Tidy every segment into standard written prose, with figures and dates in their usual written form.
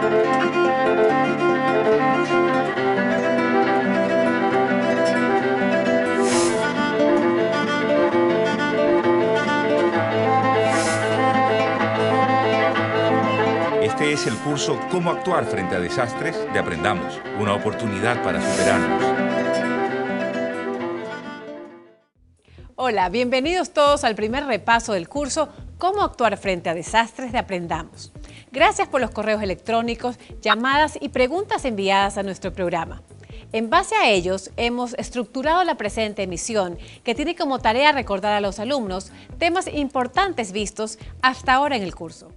Este es el curso Cómo actuar frente a desastres de Aprendamos, una oportunidad para superarnos. Hola, bienvenidos todos al primer repaso del curso Cómo actuar frente a desastres de Aprendamos. Gracias por los correos electrónicos, llamadas y preguntas enviadas a nuestro programa. En base a ellos, hemos estructurado la presente emisión, que tiene como tarea recordar a los alumnos temas importantes vistos hasta ahora en el curso.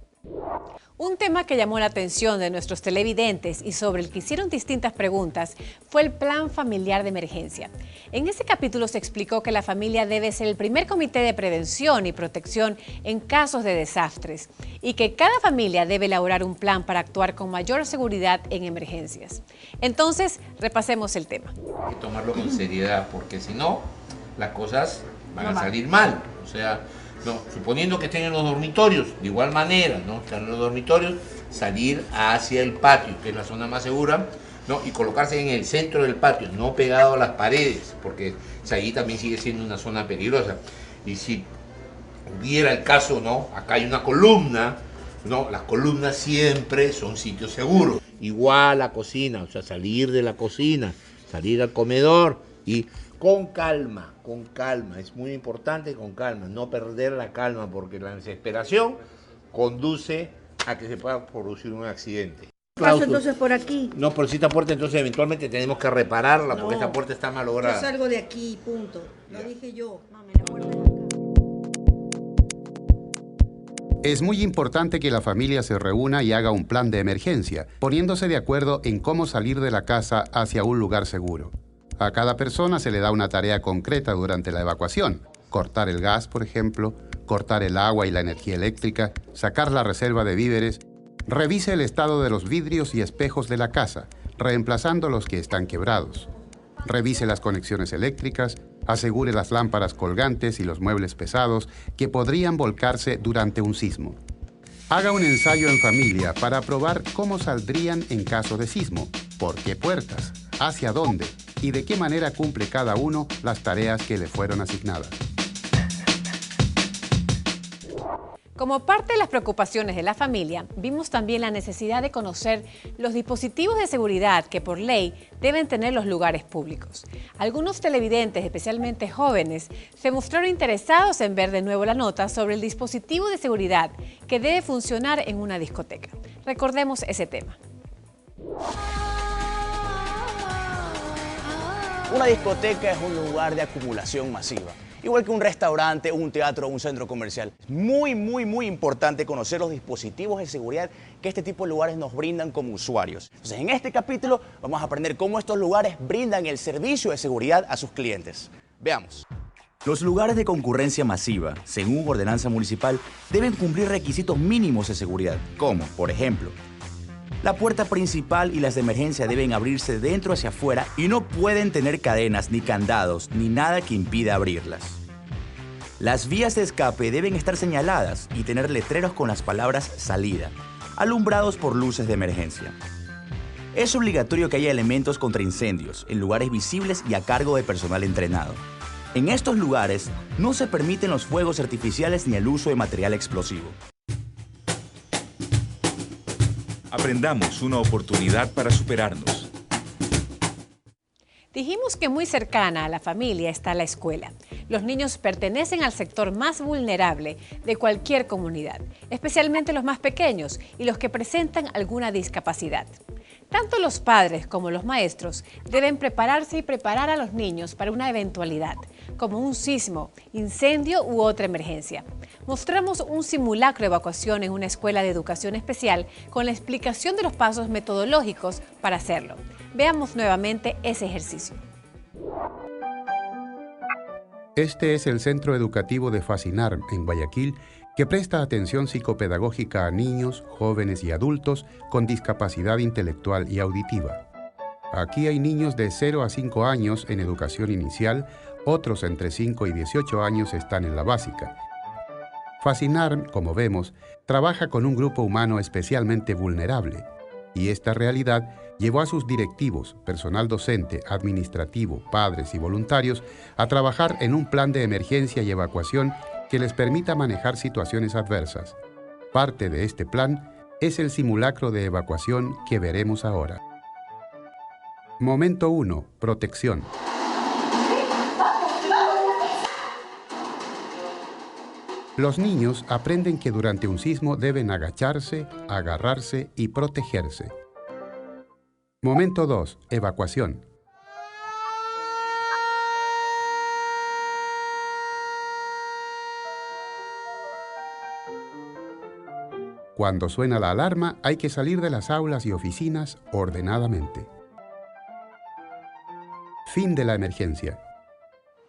Un tema que llamó la atención de nuestros televidentes y sobre el que hicieron distintas preguntas fue el Plan Familiar de Emergencia. En este capítulo se explicó que la familia debe ser el primer comité de prevención y protección en casos de desastres y que cada familia debe elaborar un plan para actuar con mayor seguridad en emergencias. Entonces, repasemos el tema. Hay que tomarlo con seriedad porque si no, las cosas van a salir mal. O sea, no, suponiendo que estén en los dormitorios, de igual manera, ¿no? Están en los dormitorios, salir hacia el patio, que es la zona más segura, ¿no? Y colocarse en el centro del patio, no pegado a las paredes, porque ahí también sigue siendo una zona peligrosa. Y si hubiera el caso, ¿no? Acá hay una columna, ¿no? Las columnas siempre son sitios seguros. Igual la cocina, o sea, salir de la cocina, salir al comedor y con calma, es muy importante con calma, no perder la calma porque la desesperación conduce a que se pueda producir un accidente. Paso entonces por aquí. No, pero si esta puerta entonces eventualmente tenemos que repararla porque esta puerta está malograda. Yo salgo de aquí, punto. Lo dije yo. Mami, la puerta es acá. Es muy importante que la familia se reúna y haga un plan de emergencia, poniéndose de acuerdo en cómo salir de la casa hacia un lugar seguro. A cada persona se le da una tarea concreta durante la evacuación. Cortar el gas, por ejemplo, cortar el agua y la energía eléctrica, sacar la reserva de víveres. Revise el estado de los vidrios y espejos de la casa, reemplazando los que están quebrados. Revise las conexiones eléctricas, asegure las lámparas colgantes y los muebles pesados que podrían volcarse durante un sismo. Haga un ensayo en familia para probar cómo saldrían en caso de sismo, por qué puertas, hacia dónde y de qué manera cumple cada uno las tareas que le fueron asignadas. Como parte de las preocupaciones de la familia, vimos también la necesidad de conocer los dispositivos de seguridad que por ley deben tener los lugares públicos. Algunos televidentes, especialmente jóvenes, se mostraron interesados en ver de nuevo la nota sobre el dispositivo de seguridad que debe funcionar en una discoteca. Recordemos ese tema. Una discoteca es un lugar de acumulación masiva. Igual que un restaurante, un teatro o un centro comercial. Es muy importante conocer los dispositivos de seguridad que este tipo de lugares nos brindan como usuarios. Entonces, en este capítulo vamos a aprender cómo estos lugares brindan el servicio de seguridad a sus clientes. Veamos. Los lugares de concurrencia masiva, según ordenanza municipal, deben cumplir requisitos mínimos de seguridad, como, por ejemplo, la puerta principal y las de emergencia deben abrirse de dentro hacia afuera y no pueden tener cadenas, ni candados, ni nada que impida abrirlas. Las vías de escape deben estar señaladas y tener letreros con las palabras salida, alumbrados por luces de emergencia. Es obligatorio que haya elementos contra incendios en lugares visibles y a cargo de personal entrenado. En estos lugares no se permiten los fuegos artificiales ni el uso de material explosivo. Aprendamos, una oportunidad para superarnos. Dijimos que muy cercana a la familia está la escuela. Los niños pertenecen al sector más vulnerable de cualquier comunidad, especialmente los más pequeños y los que presentan alguna discapacidad. Tanto los padres como los maestros deben prepararse y preparar a los niños para una eventualidad, como un sismo, incendio u otra emergencia. Mostramos un simulacro de evacuación en una escuela de educación especial con la explicación de los pasos metodológicos para hacerlo. Veamos nuevamente ese ejercicio. Este es el Centro Educativo de Fascinar, en Guayaquil, que presta atención psicopedagógica a niños, jóvenes y adultos con discapacidad intelectual y auditiva. Aquí hay niños de 0 a 5 años en educación inicial, otros entre 5 y 18 años están en la básica. Fascinar, como vemos, trabaja con un grupo humano especialmente vulnerable. Y esta realidad llevó a sus directivos, personal docente, administrativo, padres y voluntarios a trabajar en un plan de emergencia y evacuación que les permita manejar situaciones adversas. Parte de este plan es el simulacro de evacuación que veremos ahora. Momento 1. Protección. Los niños aprenden que durante un sismo deben agacharse, agarrarse y protegerse. Momento 2. Evacuación. Cuando suena la alarma, hay que salir de las aulas y oficinas ordenadamente. Fin de la emergencia.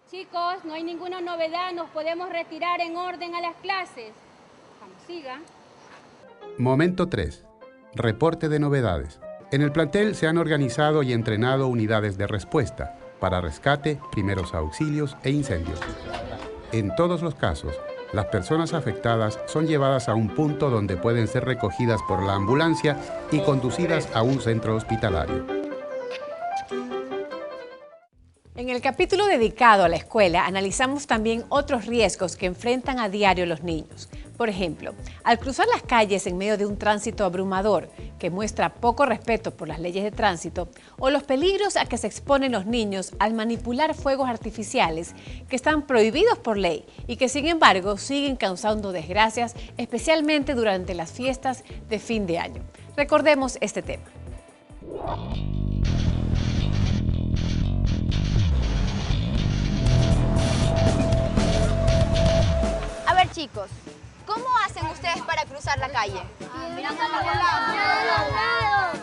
Chicos, no hay ninguna novedad, nos podemos retirar en orden a las clases. Vamos, siga. Momento 3. Reporte de novedades. En el plantel se han organizado y entrenado unidades de respuesta para rescate, primeros auxilios e incendios. En todos los casos, las personas afectadas son llevadas a un punto donde pueden ser recogidas por la ambulancia y conducidas a un centro hospitalario. En el capítulo dedicado a la escuela, analizamos también otros riesgos que enfrentan a diario los niños. Por ejemplo, al cruzar las calles en medio de un tránsito abrumador que muestra poco respeto por las leyes de tránsito, o los peligros a que se exponen los niños al manipular fuegos artificiales que están prohibidos por ley y que sin embargo siguen causando desgracias, especialmente durante las fiestas de fin de año. Recordemos este tema. A ver, chicos, ¿cómo hacen ustedes para cruzar la calle? Mirando a los lados.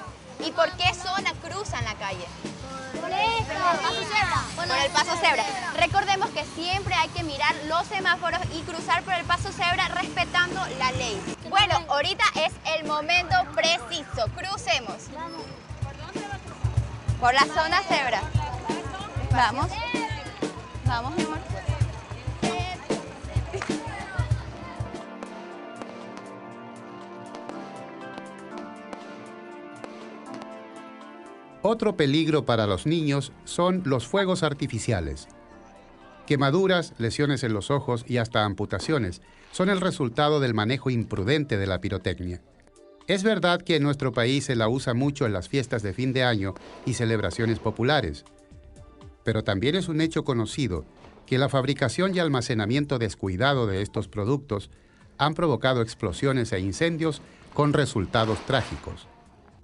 ¿Y por qué zona cruzan la calle? Por el paso cebra. Por el paso cebra. Recordemos que siempre hay que mirar los semáforos y cruzar por el paso cebra respetando la ley. Bueno, ahorita es el momento preciso. Crucemos. Por la zona cebra. Vamos. Vamos, mi amor. Otro peligro para los niños son los fuegos artificiales. Quemaduras, lesiones en los ojos y hasta amputaciones son el resultado del manejo imprudente de la pirotecnia. Es verdad que en nuestro país se la usa mucho en las fiestas de fin de año y celebraciones populares, pero también es un hecho conocido que la fabricación y almacenamiento descuidado de estos productos han provocado explosiones e incendios con resultados trágicos.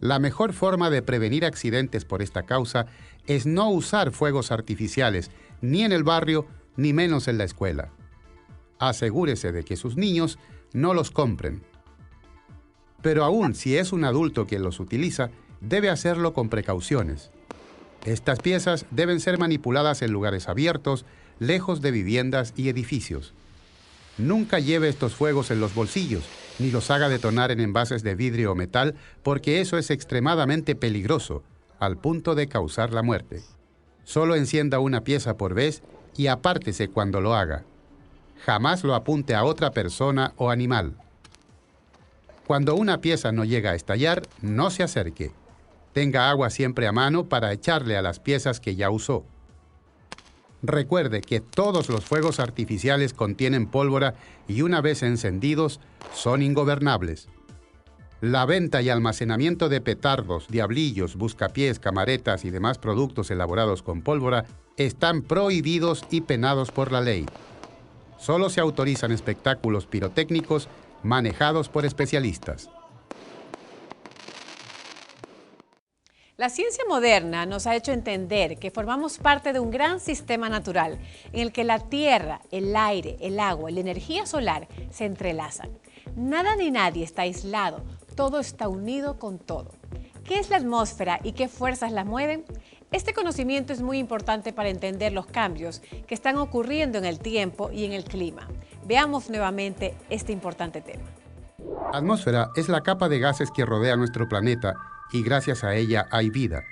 La mejor forma de prevenir accidentes por esta causa es no usar fuegos artificiales, ni en el barrio, ni menos en la escuela. Asegúrese de que sus niños no los compren. Pero aún si es un adulto quien los utiliza, debe hacerlo con precauciones. Estas piezas deben ser manipuladas en lugares abiertos, lejos de viviendas y edificios. Nunca lleve estos fuegos en los bolsillos, ni los haga detonar en envases de vidrio o metal, porque eso es extremadamente peligroso, al punto de causar la muerte. Solo encienda una pieza por vez y apártese cuando lo haga. Jamás lo apunte a otra persona o animal. Cuando una pieza no llega a estallar, no se acerque. Tenga agua siempre a mano para echarle a las piezas que ya usó. Recuerde que todos los fuegos artificiales contienen pólvora y una vez encendidos son ingobernables. La venta y almacenamiento de petardos, diablillos, buscapiés, camaretas y demás productos elaborados con pólvora están prohibidos y penados por la ley. Solo se autorizan espectáculos pirotécnicos manejados por especialistas. La ciencia moderna nos ha hecho entender que formamos parte de un gran sistema natural en el que la tierra, el aire, el agua y la energía solar se entrelazan. Nada ni nadie está aislado, todo está unido con todo. ¿Qué es la atmósfera y qué fuerzas la mueven? Este conocimiento es muy importante para entender los cambios que están ocurriendo en el tiempo y en el clima. Veamos nuevamente este importante tema. La atmósfera es la capa de gases que rodea nuestro planeta y gracias a ella hay vida.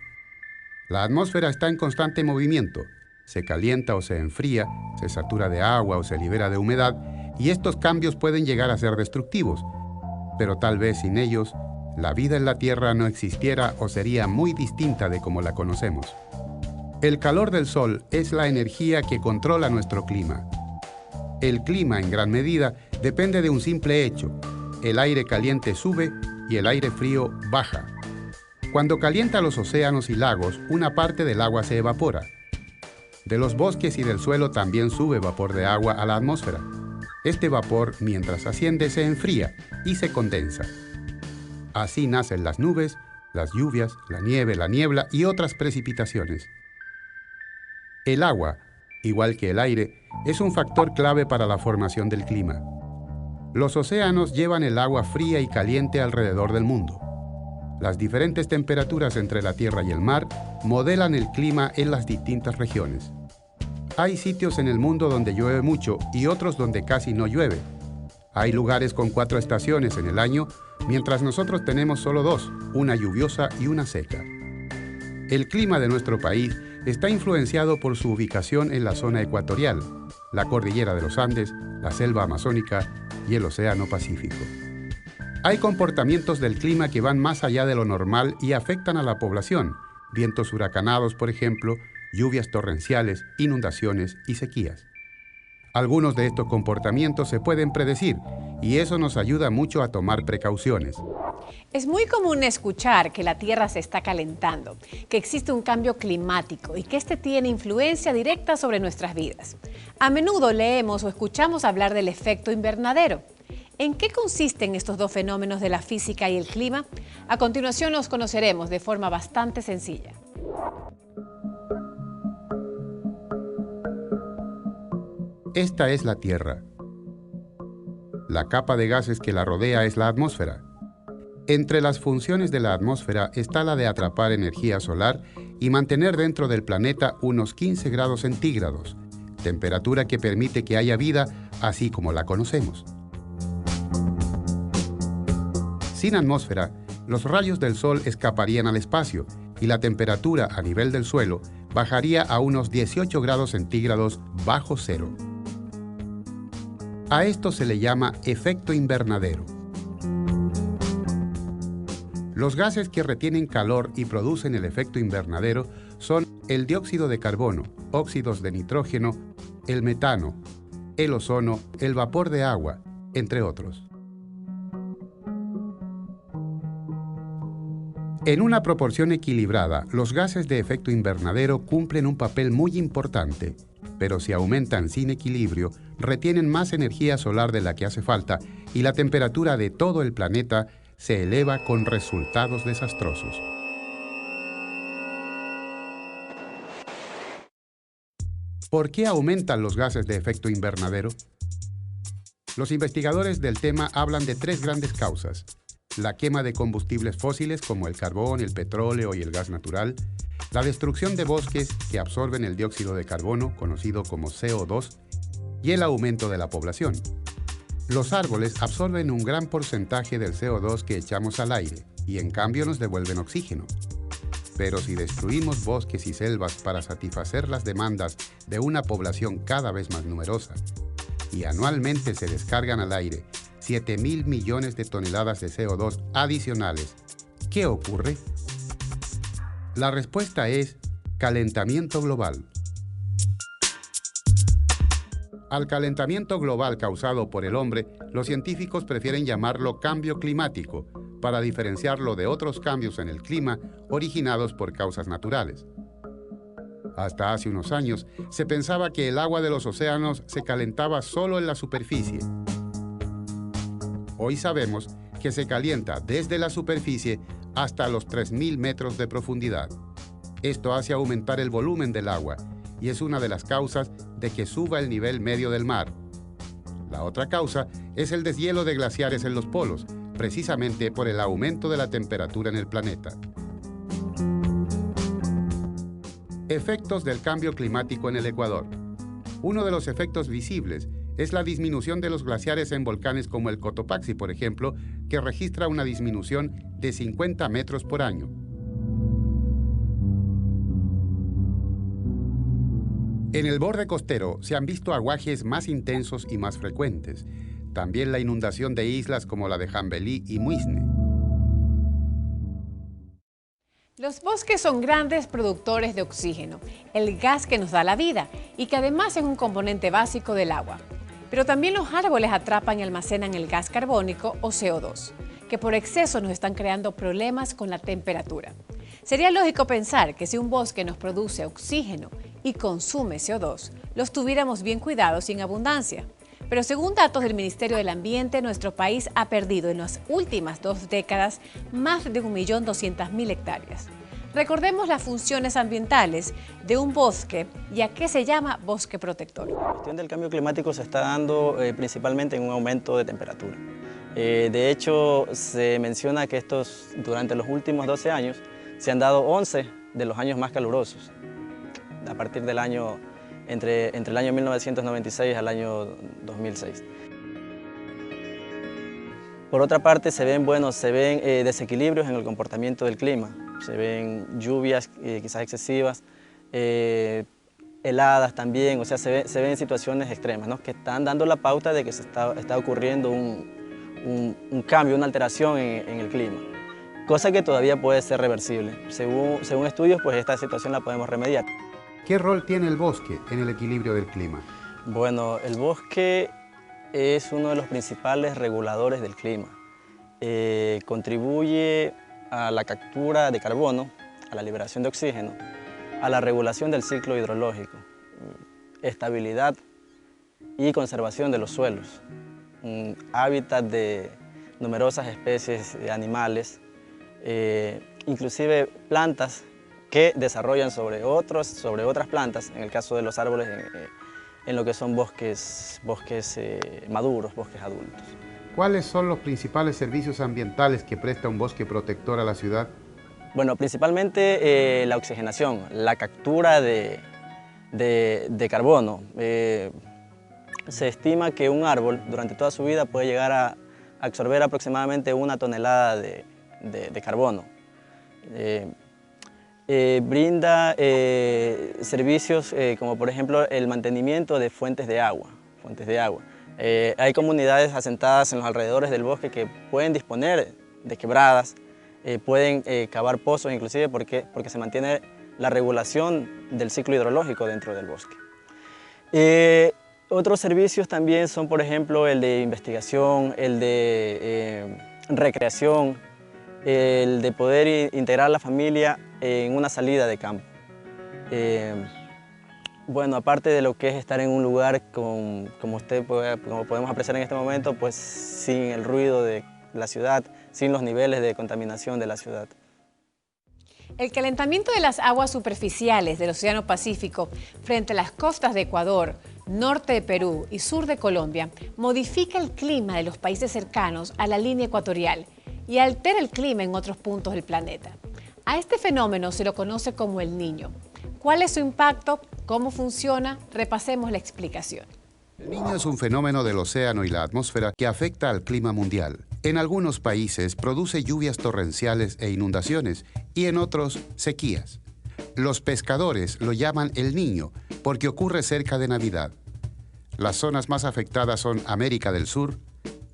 La atmósfera está en constante movimiento, se calienta o se enfría, se satura de agua o se libera de humedad, y estos cambios pueden llegar a ser destructivos, pero tal vez sin ellos la vida en la Tierra no existiera o sería muy distinta de como la conocemos. El calor del Sol es la energía que controla nuestro clima. El clima, en gran medida, depende de un simple hecho. El aire caliente sube y el aire frío baja. Cuando calienta los océanos y lagos, una parte del agua se evapora. De los bosques y del suelo también sube vapor de agua a la atmósfera. Este vapor, mientras asciende, se enfría y se condensa. Así nacen las nubes, las lluvias, la nieve, la niebla y otras precipitaciones. El agua, igual que el aire, es un factor clave para la formación del clima. Los océanos llevan el agua fría y caliente alrededor del mundo. Las diferentes temperaturas entre la Tierra y el mar modelan el clima en las distintas regiones. Hay sitios en el mundo donde llueve mucho y otros donde casi no llueve. Hay lugares con 4 estaciones en el año, mientras nosotros tenemos solo 2, una lluviosa y una seca. El clima de nuestro país está influenciado por su ubicación en la zona ecuatorial, la cordillera de los Andes, la selva amazónica y el Océano Pacífico. Hay comportamientos del clima que van más allá de lo normal y afectan a la población, vientos huracanados, por ejemplo, lluvias torrenciales, inundaciones y sequías. Algunos de estos comportamientos se pueden predecir y eso nos ayuda mucho a tomar precauciones. Es muy común escuchar que la Tierra se está calentando, que existe un cambio climático y que este tiene influencia directa sobre nuestras vidas. A menudo leemos o escuchamos hablar del efecto invernadero. ¿En qué consisten estos dos fenómenos de la física y el clima? A continuación los conoceremos de forma bastante sencilla. Esta es la Tierra. La capa de gases que la rodea es la atmósfera. Entre las funciones de la atmósfera está la de atrapar energía solar y mantener dentro del planeta unos 15 grados centígrados, temperatura que permite que haya vida así como la conocemos. Sin atmósfera, los rayos del Sol escaparían al espacio y la temperatura a nivel del suelo bajaría a unos 18 grados centígrados bajo cero. A esto se le llama efecto invernadero. Los gases que retienen calor y producen el efecto invernadero son el dióxido de carbono, óxidos de nitrógeno, el metano, el ozono, el vapor de agua, entre otros. En una proporción equilibrada, los gases de efecto invernadero cumplen un papel muy importante, pero si aumentan sin equilibrio, retienen más energía solar de la que hace falta y la temperatura de todo el planeta se eleva con resultados desastrosos. ¿Por qué aumentan los gases de efecto invernadero? Los investigadores del tema hablan de 3 grandes causas: la quema de combustibles fósiles como el carbón, el petróleo y el gas natural, la destrucción de bosques que absorben el dióxido de carbono, conocido como CO2, y el aumento de la población. Los árboles absorben un gran porcentaje del CO2 que echamos al aire y en cambio nos devuelven oxígeno. Pero si destruimos bosques y selvas para satisfacer las demandas de una población cada vez más numerosa y anualmente se descargan al aire 7.000 millones de toneladas de CO2 adicionales, ¿qué ocurre? La respuesta es calentamiento global. Al calentamiento global causado por el hombre, los científicos prefieren llamarlo cambio climático, para diferenciarlo de otros cambios en el clima originados por causas naturales. Hasta hace unos años, se pensaba que el agua de los océanos se calentaba solo en la superficie. Hoy sabemos que se calienta desde la superficie hasta los 3.000 metros de profundidad. Esto hace aumentar el volumen del agua y es una de las causas de que suba el nivel medio del mar. La otra causa es el deshielo de glaciares en los polos, precisamente por el aumento de la temperatura en el planeta. Efectos del cambio climático en el Ecuador. Uno de los efectos visibles es la disminución de los glaciares en volcanes como el Cotopaxi, por ejemplo, que registra una disminución de 50 metros por año. En el borde costero se han visto aguajes más intensos y más frecuentes. También la inundación de islas como la de Jambelí y Muisne. Los bosques son grandes productores de oxígeno, el gas que nos da la vida y que además es un componente básico del agua. Pero también los árboles atrapan y almacenan el gas carbónico o CO2, que por exceso nos están creando problemas con la temperatura. Sería lógico pensar que si un bosque nos produce oxígeno y consume CO2, los tuviéramos bien cuidados y en abundancia. Pero según datos del Ministerio del Ambiente, nuestro país ha perdido en las últimas 2 décadas más de 1.200.000 hectáreas. Recordemos las funciones ambientales de un bosque y a qué se llama bosque protector. La cuestión del cambio climático se está dando principalmente en un aumento de temperatura. De hecho, se menciona que durante los últimos 12 años se han dado 11 de los años más calurosos, a partir del año entre el año 1996 al año 2006. Por otra parte, se ven desequilibrios en el comportamiento del clima. Se ven lluvias quizás excesivas, heladas también, o sea, se ven situaciones extremas, ¿no?, que están dando la pauta de que está ocurriendo un cambio, una alteración en el clima, cosa que todavía puede ser reversible. Según estudios, pues esta situación la podemos remediar. ¿Qué rol tiene el bosque en el equilibrio del clima? Bueno, el bosque es uno de los principales reguladores del clima. Contribuye a la captura de carbono, a la liberación de oxígeno, a la regulación del ciclo hidrológico, estabilidad y conservación de los suelos, hábitat de numerosas especies de animales, inclusive plantas que desarrollan sobre otras plantas, en el caso de los árboles, en lo que son bosques maduros, bosques adultos. ¿Cuáles son los principales servicios ambientales que presta un bosque protector a la ciudad? Bueno, principalmente la oxigenación, la captura de carbono. Se estima que un árbol durante toda su vida puede llegar a absorber aproximadamente 1 tonelada de carbono. Brinda servicios como por ejemplo el mantenimiento de fuentes de agua. Hay comunidades asentadas en los alrededores del bosque que pueden disponer de quebradas, pueden cavar pozos inclusive porque se mantiene la regulación del ciclo hidrológico dentro del bosque. Otros servicios también son, por ejemplo, el de investigación, el de recreación, el de poder integrar a la familia en una salida de campo. Bueno, aparte de lo que es estar en un lugar como podemos apreciar en este momento, pues sin el ruido de la ciudad, sin los niveles de contaminación de la ciudad. El calentamiento de las aguas superficiales del Océano Pacífico frente a las costas de Ecuador, norte de Perú y sur de Colombia modifica el clima de los países cercanos a la línea ecuatorial y altera el clima en otros puntos del planeta. A este fenómeno se lo conoce como el Niño. ¿Cuál es su impacto? ¿Cómo funciona? Repasemos la explicación. El Niño es un fenómeno del océano y la atmósfera que afecta al clima mundial. En algunos países produce lluvias torrenciales e inundaciones y en otros sequías. Los pescadores lo llaman el Niño porque ocurre cerca de Navidad. Las zonas más afectadas son América del Sur,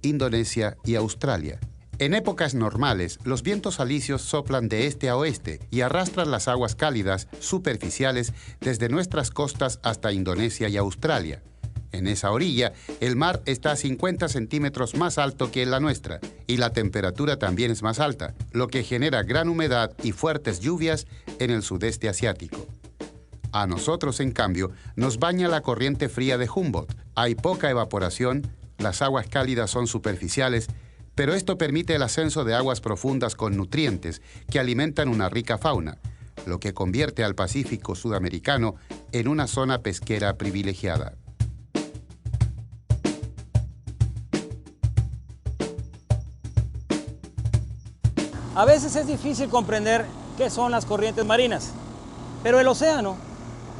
Indonesia y Australia. En épocas normales, los vientos alisios soplan de este a oeste y arrastran las aguas cálidas superficiales desde nuestras costas hasta Indonesia y Australia. En esa orilla, el mar está a 50 centímetros más alto que en la nuestra y la temperatura también es más alta, lo que genera gran humedad y fuertes lluvias en el sudeste asiático. A nosotros, en cambio, nos baña la corriente fría de Humboldt. Hay poca evaporación, las aguas cálidas son superficiales, pero esto permite el ascenso de aguas profundas con nutrientes que alimentan una rica fauna, lo que convierte al Pacífico sudamericano en una zona pesquera privilegiada. A veces es difícil comprender qué son las corrientes marinas, pero el océano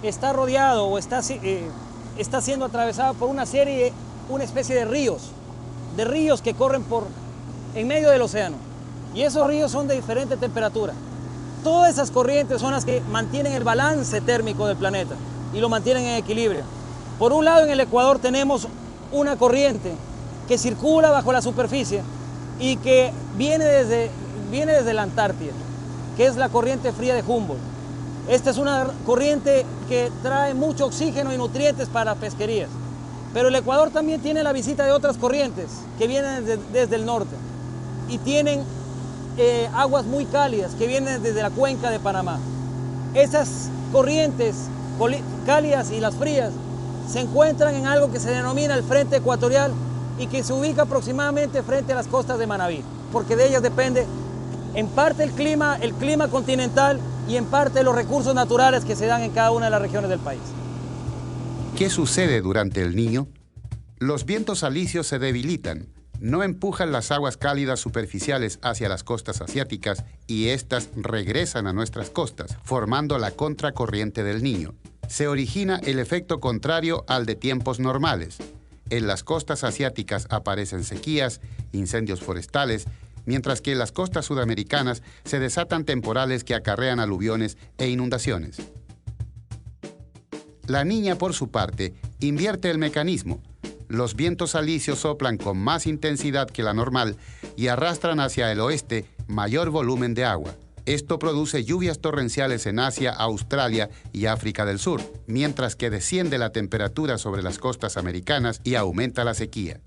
está rodeado o está siendo atravesado por una especie de ríos que corren en medio del océano. Y esos ríos son de diferente temperatura. Todas esas corrientes son las que mantienen el balance térmico del planeta y lo mantienen en equilibrio. Por un lado, en el Ecuador tenemos una corriente que circula bajo la superficie y que viene desde la Antártida. que es la corriente fría de Humboldt. Esta es una corriente que trae mucho oxígeno y nutrientes para las pesquerías. Pero el Ecuador también tiene la visita de otras corrientes que vienen desde el norte y tienen aguas muy cálidas que vienen desde la cuenca de Panamá. Esas corrientes cálidas y las frías se encuentran en algo que se denomina el frente ecuatorial y que se ubica aproximadamente frente a las costas de Manabí, porque de ellas depende en parte el clima continental y en parte los recursos naturales que se dan en cada una de las regiones del país. ¿Qué sucede durante el Niño? Los vientos alisios se debilitan, no empujan las aguas cálidas superficiales hacia las costas asiáticas y éstas regresan a nuestras costas, formando la contracorriente del Niño. Se origina el efecto contrario al de tiempos normales. En las costas asiáticas aparecen sequías, incendios forestales, mientras que en las costas sudamericanas se desatan temporales que acarrean aluviones e inundaciones. La Niña, por su parte, invierte el mecanismo. Los vientos alisios soplan con más intensidad que la normal y arrastran hacia el oeste mayor volumen de agua. Esto produce lluvias torrenciales en Asia, Australia y África del Sur, mientras que desciende la temperatura sobre las costas americanas y aumenta la sequía.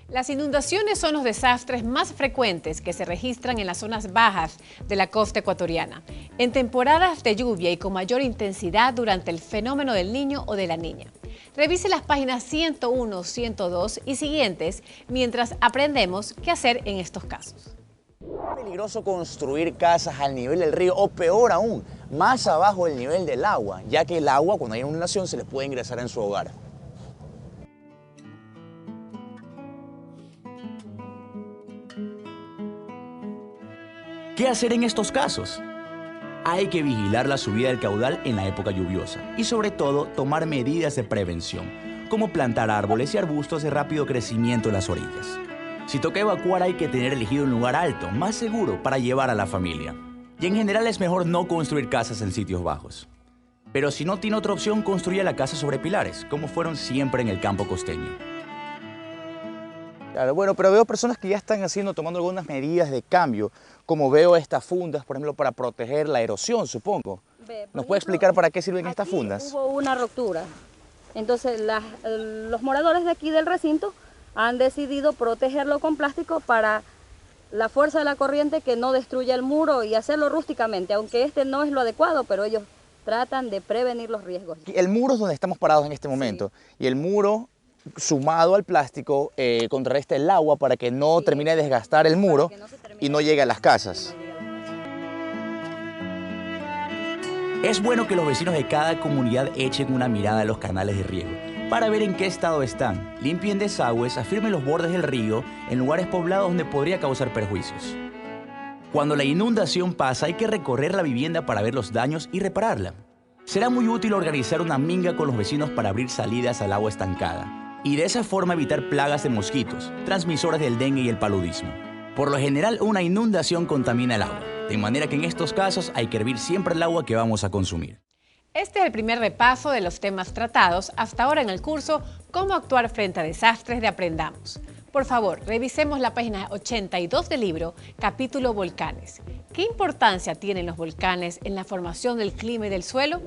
Las inundaciones son los desastres más frecuentes que se registran en las zonas bajas de la costa ecuatoriana, en temporadas de lluvia y con mayor intensidad durante el fenómeno del Niño o de la Niña. Revise las páginas 101, 102 y siguientes mientras aprendemos qué hacer en estos casos. Es peligroso construir casas al nivel del río o peor aún, más abajo del nivel del agua, ya que el agua cuando hay inundación se les puede ingresar en su hogar. ¿Qué hacer en estos casos? Hay que vigilar la subida del caudal en la época lluviosa y sobre todo tomar medidas de prevención, como plantar árboles y arbustos de rápido crecimiento en las orillas. Si toca evacuar hay que tener elegido un lugar alto, más seguro para llevar a la familia. Y en general es mejor no construir casas en sitios bajos. Pero si no tiene otra opción, construya la casa sobre pilares, como fueron siempre en el campo costeño. Claro, bueno, pero veo personas que ya están tomando algunas medidas de cambio, como veo estas fundas, por ejemplo, para proteger la erosión, supongo. ¿Nos puede explicar para qué sirven estas fundas? Hubo una ruptura, entonces los moradores de aquí del recinto han decidido protegerlo con plástico para la fuerza de la corriente que no destruya el muro y hacerlo rústicamente, aunque este no es lo adecuado, pero ellos tratan de prevenir los riesgos. El muro es donde estamos parados en este momento, sí. Y el muro sumado al plástico contrarresta el agua para que no termine de desgastar el muro y no llegue a las casas. Es bueno que los vecinos de cada comunidad echen una mirada a los canales de riego para ver en qué estado están, limpien desagües, afirmen los bordes del río en lugares poblados donde podría causar perjuicios. Cuando la inundación pasa hay que recorrer la vivienda para ver los daños y repararla. Será muy útil organizar una minga con los vecinos para abrir salidas al agua estancada y de esa forma evitar plagas de mosquitos, transmisores del dengue y el paludismo. Por lo general, una inundación contamina el agua, de manera que en estos casos hay que hervir siempre el agua que vamos a consumir. Este es el primer repaso de los temas tratados hasta ahora en el curso Cómo actuar frente a desastres de Aprendamos. Por favor, revisemos la página 82 del libro, capítulo Volcanes. ¿Qué importancia tienen los volcanes en la formación del clima y del suelo?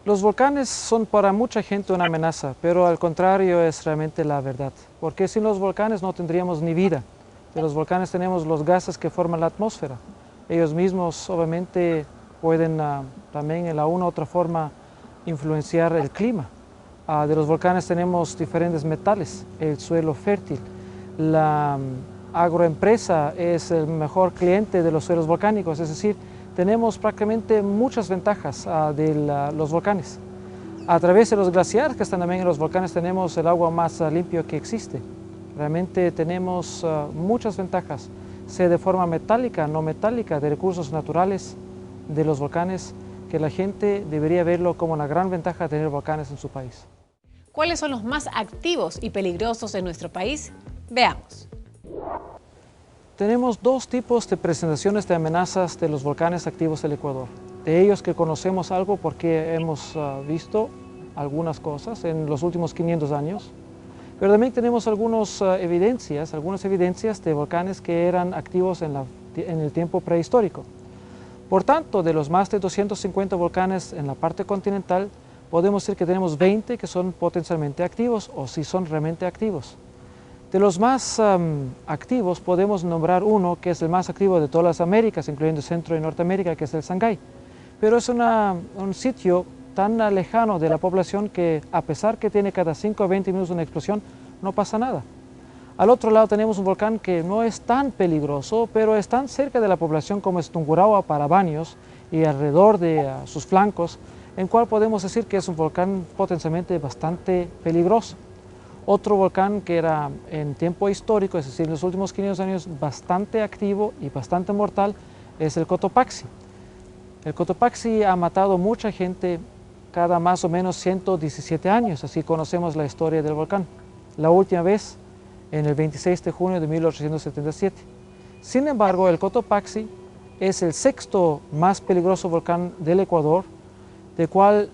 Los volcanes son para mucha gente una amenaza, pero al contrario es realmente la verdad. Porque sin los volcanes no tendríamos ni vida. De los volcanes tenemos los gases que forman la atmósfera. Ellos mismos obviamente pueden también en la una u otra forma influenciar el clima. De los volcanes tenemos diferentes metales, el suelo fértil. La agroempresa es el mejor cliente de los suelos volcánicos, es decir, tenemos prácticamente muchas ventajas de los volcanes. A través de los glaciares que están también en los volcanes tenemos el agua más limpia que existe. Realmente tenemos muchas ventajas, sea de forma metálica, no metálica, de recursos naturales de los volcanes, que la gente debería verlo como una gran ventaja de tener volcanes en su país. ¿Cuáles son los más activos y peligrosos en nuestro país? Veamos. Tenemos dos tipos de presentaciones de amenazas de los volcanes activos del Ecuador. De ellos que conocemos algo porque hemos visto algunas cosas en los últimos 500 años, pero también tenemos algunas evidencias de volcanes que eran activos en el tiempo prehistórico. Por tanto, de los más de 250 volcanes en la parte continental, podemos decir que tenemos 20 que son potencialmente activos o si son realmente activos. De los más activos podemos nombrar uno que es el más activo de todas las Américas, incluyendo Centro y Norteamérica, que es el Sangay. Pero es un sitio tan lejano de la población que a pesar que tiene cada 5 o 20 minutos una explosión, no pasa nada. Al otro lado tenemos un volcán que no es tan peligroso, pero es tan cerca de la población como es Tungurahua para Baños y alrededor de sus flancos, en cual podemos decir que es un volcán potencialmente bastante peligroso. Otro volcán que era en tiempo histórico, es decir, en los últimos 500 años, bastante activo y bastante mortal, es el Cotopaxi. El Cotopaxi ha matado mucha gente cada más o menos 117 años, así conocemos la historia del volcán. La última vez en el 26 de junio de 1877. Sin embargo, el Cotopaxi es el sexto más peligroso volcán del Ecuador, del cual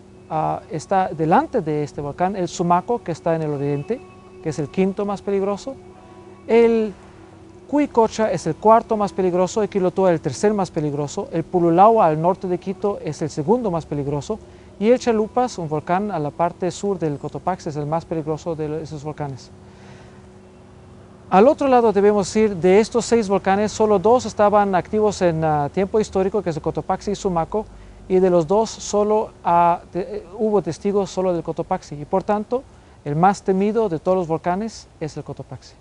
está delante de este volcán el Sumaco, que está en el oriente, que es el quinto más peligroso. El Cuicocha es el cuarto más peligroso, el Quilotoa el tercer más peligroso, el Pululahua al norte de Quito es el segundo más peligroso, y el Chalupas, un volcán a la parte sur del Cotopaxi, es el más peligroso de esos volcanes. Al otro lado debemos decir, de estos 6 volcanes, solo 2 estaban activos en tiempo histórico, que es el Cotopaxi y Sumaco, y de los 2 solo hubo testigos solo del Cotopaxi, y por tanto, el más temido de todos los volcanes es el Cotopaxi.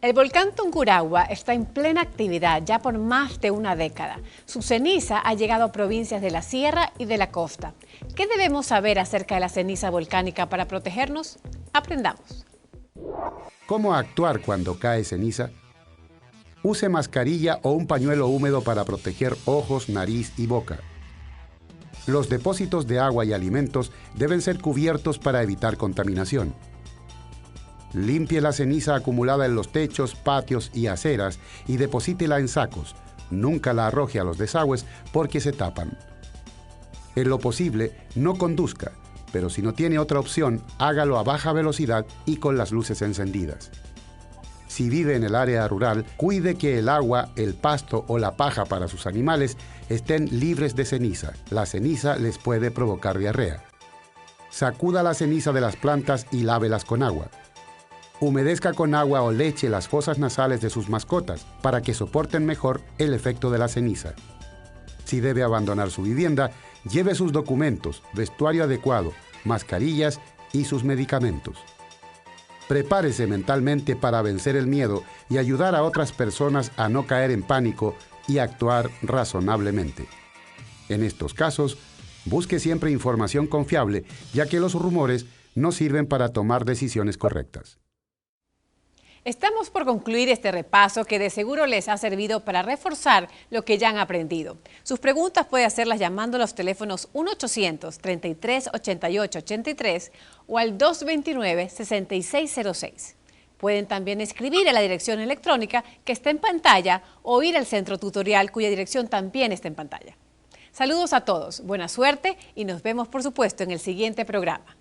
El volcán Tungurahua está en plena actividad ya por más de una década. Su ceniza ha llegado a provincias de la sierra y de la costa. ¿Qué debemos saber acerca de la ceniza volcánica para protegernos? Aprendamos. ¿Cómo actuar cuando cae ceniza? Use mascarilla o un pañuelo húmedo para proteger ojos, nariz y boca. Los depósitos de agua y alimentos deben ser cubiertos para evitar contaminación. Limpie la ceniza acumulada en los techos, patios y aceras y deposítela en sacos. Nunca la arroje a los desagües porque se tapan. En lo posible, no conduzca, pero si no tiene otra opción, hágalo a baja velocidad y con las luces encendidas. Si vive en el área rural, cuide que el agua, el pasto o la paja para sus animales estén libres de ceniza. La ceniza les puede provocar diarrea. Sacuda la ceniza de las plantas y lávelas con agua. Humedezca con agua o leche las fosas nasales de sus mascotas para que soporten mejor el efecto de la ceniza. Si debe abandonar su vivienda, lleve sus documentos, vestuario adecuado, mascarillas y sus medicamentos. Prepárese mentalmente para vencer el miedo y ayudar a otras personas a no caer en pánico y actuar razonablemente. En estos casos, busque siempre información confiable, ya que los rumores no sirven para tomar decisiones correctas. Estamos por concluir este repaso que de seguro les ha servido para reforzar lo que ya han aprendido. Sus preguntas puede hacerlas llamando a los teléfonos 1-800-33-88-83 o al 229-6606. Pueden también escribir a la dirección electrónica que está en pantalla o ir al centro tutorial cuya dirección también está en pantalla. Saludos a todos, buena suerte y nos vemos por supuesto en el siguiente programa.